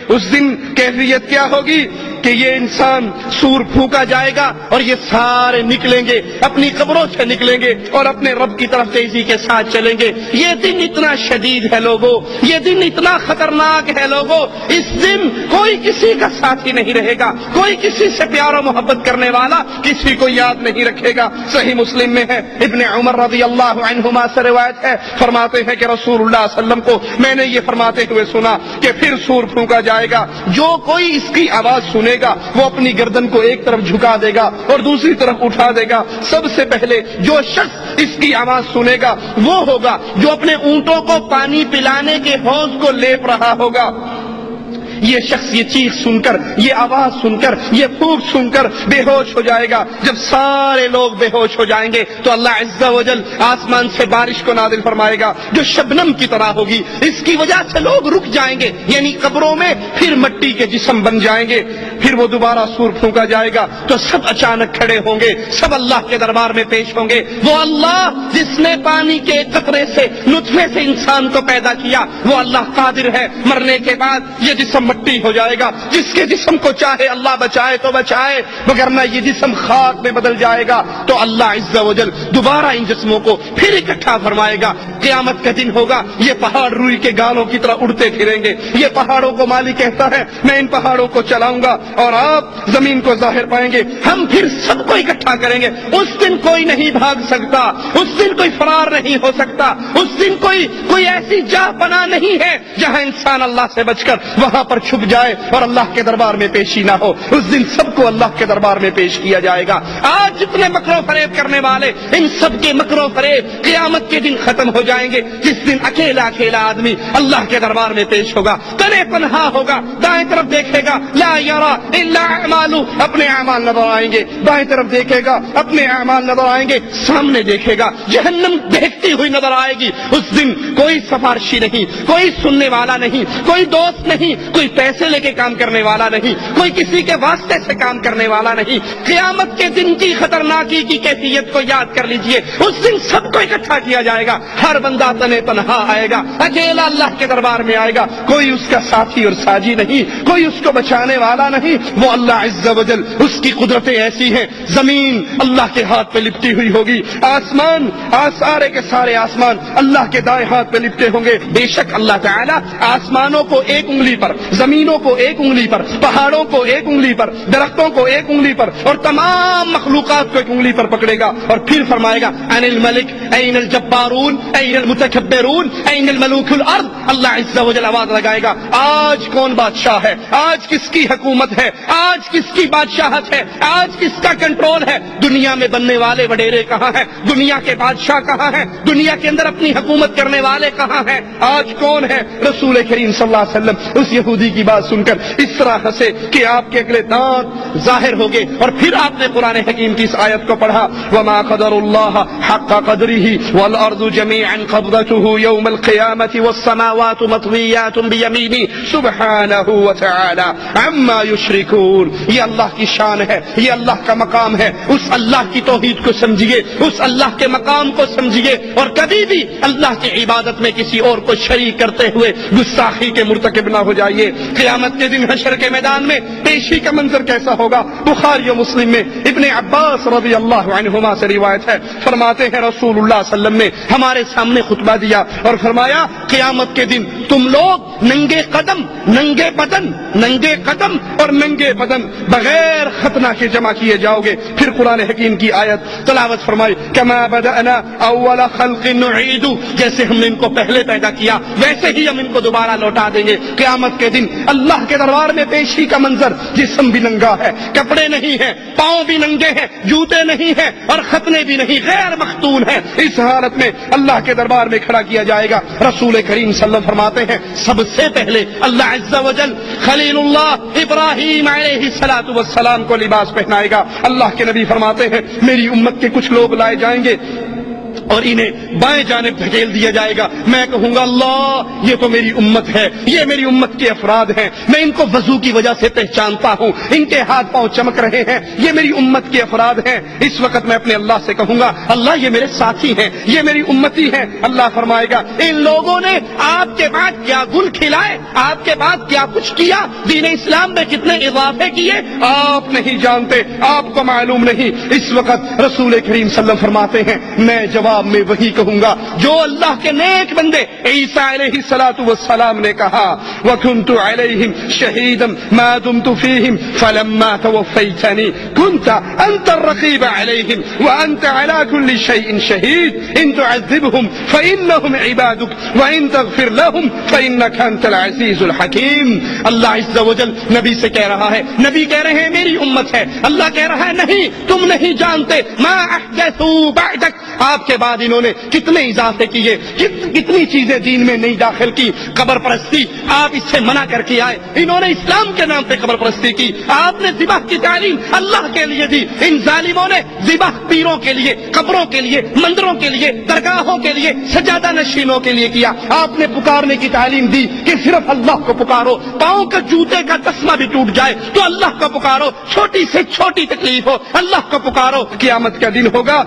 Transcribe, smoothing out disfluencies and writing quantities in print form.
اس دن کیفیت کیا ہوگی کہ یہ انسان سور پھونکا جائے گا اور یہ سارے نکلیں گے، اپنی قبروں سے نکلیں گے اور اپنے رب کی طرف تیزی کے ساتھ چلیں گے۔ یہ دن اتنا شدید ہے لوگوں، یہ دن اتنا خطرناک ہے لوگوں، اس دن کوئی کسی کا ساتھی نہیں رہے گا، کوئی کسی سے پیار و محبت کرنے والا کسی کو یاد نہیں رکھے گا۔ صحیح مسلم میں ہے، ابن عمر رضی اللہ عنہما سے روایت ہے، فرماتے ہیں کہ رسول اللہ صلی اللہ علیہ وسلم کو میں نے یہ فرماتے ہوئے سنا کہ پھر سور پھونکا جائے گا، جو کوئی اس کی آواز سنے گا وہ اپنی گردن کو ایک طرف جھکا دے گا اور دوسری طرف اٹھا دے گا۔ سب سے پہلے جو شخص اس کی آواز سنے گا وہ ہوگا جو اپنے اونٹوں کو پانی پلانے کے حوض کو لیپ رہا ہوگا۔ یہ شخص یہ چیخ سن کر، یہ آواز سن کر، یہ پھونک سن کر بے ہوش ہو جائے گا۔ جب سارے لوگ بے ہوش ہو جائیں گے تو اللہ عز و جل آسمان سے بارش کو نازل فرمائے گا جو شبنم کی طرح ہوگی، اس کی وجہ سے لوگ رک جائیں گے، یعنی قبروں میں پھر مٹی کے جسم بن جائیں گے۔ پھر وہ دوبارہ سور پھونکا جائے گا تو سب اچانک کھڑے ہوں گے، سب اللہ کے دربار میں پیش ہوں گے۔ وہ اللہ جس نے پانی کے قطرے سے، نطفے سے انسان کو پیدا کیا، وہ اللہ قادر ہے مرنے کے بعد یہ جسم مٹی ہو جائے گا۔ جس کے جسم کو چاہے اللہ بچائے تو بچائے، وگرنہ یہ جسم خاک میں بدل جائے گا۔ تو اللہ عز و جل دوبارہ ان جسموں کو پھر اکٹھا فرمائے گا۔ قیامت کا دن ہوگا، یہ پہاڑ روئی کے گالوں کی طرح اڑتے پھریں گے۔ یہ پہاڑوں کو مالک کہتا ہے میں ان پہاڑوں کو چلاؤں گا اور آپ زمین کو ظاہر پائیں گے، ہم پھر سب کو اکٹھا کریں گے۔ اس دن کوئی نہیں بھاگ سکتا، اس دن کوئی فرار نہیں ہو سکتا، اس دن کوئی ایسی جا پناہ نہیں ہے جہاں انسان اللہ سے بچ کر وہاں پر چھپ جائے اور اللہ کے دربار میں پیشی نہ ہو۔ اس دن سب کو اللہ کے دربار میں پیش کیا جائے گا۔ آج جتنے مکر و فریب کرنے والے، ان سب کے مکر و فریب قیامت کے دن ختم ہو جائیں گے، جس دن اکیلا اکیلا آدمی اللہ کے دربار میں پیش ہوگا، تنے پنہا ہوگا، دائیں طرف دیکھے گا لا یرا الا اعمالہ، اپنے اعمال نظر آئیں گے، بائیں طرف دیکھے گا اپنے اعمال نظر آئیں گے، سامنے دیکھے گا جہنم دیکھتی ہوئی نظر آئے گی۔ اس دن کوئی سفارشی نہیں، کوئی سننے والا نہیں، کوئی دوست نہیں، کوئی پیسے لے کے کام کرنے والا نہیں، کوئی کسی کے واسطے سے کام کرنے والا نہیں۔ قیامت کے دن کی خطرناکی کی کیفیت کو یاد کر لیجئے۔ اس دن سب کو اکٹھا کیا جائے گا، ہر بندہ تنے تنہا آئے گا، اکیلا اللہ کے دربار میں آئے گا، کوئی اس کا ساتھی اور ساجی نہیں، کوئی اس کو بچانے والا نہیں۔ وہ اللہ عز و جل، اس کی قدرتیں ایسی ہیں، زمین اللہ کے ہاتھ پہ لپٹی ہوئی ہوگی، آسمان سارے کے سارے آسمان اللہ کے دائیں ہاتھ پہ لپٹے ہوں گے۔ بے شک اللہ تعالی آسمانوں کو ایک انگلی پر، زمینوں کو ایک انگلی پر، پہاڑوں کو ایک انگلی پر، درختوں کو ایک انگلی پر اور تمام مخلوقات کو ایک انگلی پر پکڑے گا اور پھر فرمائے گا ان الملک این الجبارون این المتکبرون این الملوک الارض۔ اللہ عز و جل آواز لگائے گا آج کون بادشاہ ہے، آج کس کی حکومت ہے، آج کس کی بادشاہت ہے، آج کس کا کنٹرول ہے۔ دنیا میں بننے والے وڈیرے کہاں ہیں، دنیا کے بادشاہ کہاں ہیں، دنیا کے اندر اپنی حکومت کرنے والے کہاں ہیں، آج کون ہے۔ رسول کریم صلی اللہ علیہ وسلم اس یہودی کی بات سن کر اس طرح ہنسے کہ آپ کے اگلے دانت ظاہر ہو گئے، اور پھر آپ نے قرآن حکیم کی اس آیت کو پڑھا وما قدر اللہ حق قدره والارض جميعا قبضته يوم القيامة والسماوات مطويات بيمينه سبحانه وتعالى عما يشركون۔ یہ اللہ کی شان ہے، یہ اللہ کا مقام ہے۔ اس اللہ کی توحید کو سمجھیے، اس اللہ کے مقام کو سمجھیے، اور کبھی بھی اللہ کی عبادت میں کسی اور کو شریک کرتے ہوئے گستاخی کے مرتکب نہ ہو جائیے۔ قیامت کے دن حشر کے میدان میں پیشی کا منظر کیسا ہوگا؟ بخاری و مسلم میں ابن عباس رضی اللہ عنہما سے روایت ہے، فرماتے ہیں رسول اللہ صلی اللہ علیہ وسلم نے ہمارے سامنے خطبہ دیا اور فرمایا قیامت کے دن تم لوگ ننگے قدم اور ننگے بدن بغیر ختنہ کے جمع کیے جاؤ گے۔ پھر قرآن حکیم کی آیت تلاوت فرمائی کما بدأنا اول خلق نعید، جیسے ہم نے ان کو پہلے پیدا کیا ویسے ہی ہم ان کو دوبارہ لوٹا دیں گے۔ قیامت کے دن اللہ کے دربار میں پیشی کا منظر، جسم بھی ننگا ہے، کپڑے نہیں ہیں، پاؤں بھی ننگے ہیں، جوتے نہیں ہیں اور ختنے بھی نہیں، غیر مختون ہیں۔ اس حالت میں اللہ کے دربار میں کھڑا کیا جائے گا۔ رسول کریم صلی اللہ علیہ وسلم فرماتے ہیں سب سے پہلے اللہ عز و جل خلیل اللہ ابراہیم علیہ الصلوۃ والسلام کو لباس پہنائے گا۔ اللہ کے نبی فرماتے ہیں میری امت کے کچھ لوگ لائے جائیں گے اور انہیں بائیں جانب دھکیل دیا جائے گا. میں کہوں گا اللہ یہ تو میری امت ہے, یہ میری امت کے افراد ہیں, میں ان کو وضو کی وجہ سے پہچانتا ہوں, ان کے ہاتھ پاؤں چمک رہے ہیں, یہ میری امت کے افراد ہیں. اس وقت میں اپنے اللہ سے کہوں گا اللہ یہ میرے ساتھی ہیں, یہ میری امتی ہیں. اللہ فرمائے گا ان لوگوں نے آپ کے بعد کیا گل کھلائے, آپ کے بعد کیا کچھ کیا, دین اسلام میں کتنے اضافے کیے آپ نہیں جانتے, آپ کو معلوم نہیں. اس وقت رسول کریم صلی اللہ علیہ وسلم فرماتے ہیں میں جواب میں وہی کہوں گا جو اللہ کے نیک بندے عیسیٰ علیہ الصلوۃ والسلام نے کہا وَكُنْتُ عَلَيْهِمْ شَهِيدًا مَا دُمْتُ فِيهِمْ فَلَمَّا تَوَفَّيْتَنِي كُنْتَ أَنْتَ الرَّقِيبَ عَلَيْهِمْ وَأَنْتَ عَلَى كُلِّ شَيْءٍ شَهِيدٌ إِن تُعَذِّبْهُمْ فَإِنَّهُمْ عِبَادُكَ وَإِن تَغْفِرْ لَهُمْ فَإِنَّكَ أَنْتَ الْعَزِيزُ الْحَكِيمُ. اللہ عز وجل نبی سے کہہ رہا ہے, نبی کہہ رہے ہیں میری امت ہے, اللہ کہہ رہا ہے نہیں تم نہیں جانتے ما احدثوا بعدک, آپ کے بعد انہوں نے کتنے اضافے کیے, کتنی چیزیں دین میں نہیں داخل کی. قبر پرستی آپ اس سے منع کر کے آئے, انہوں نے اسلام کے نام پہ قبر پرستی کی, آپ نے ذبح کی تعلیم اللہ کے لیے دی, ان ظالموں نے ذبح پیروں کے لیے, قبروں کے لیے, مندروں کے لیے, درگاہوں کے لیے, سجادہ نشینوں کے لیے کیا. آپ نے پکارنے کی تعلیم دی کہ صرف اللہ کو پکارو, پاؤں کا جوتے کا تسمہ بھی ٹوٹ جائے تو اللہ کو پکارو, چھوٹی سے چھوٹی تکلیف ہو اللہ کو پکارو, قیامت کا دن ہوگا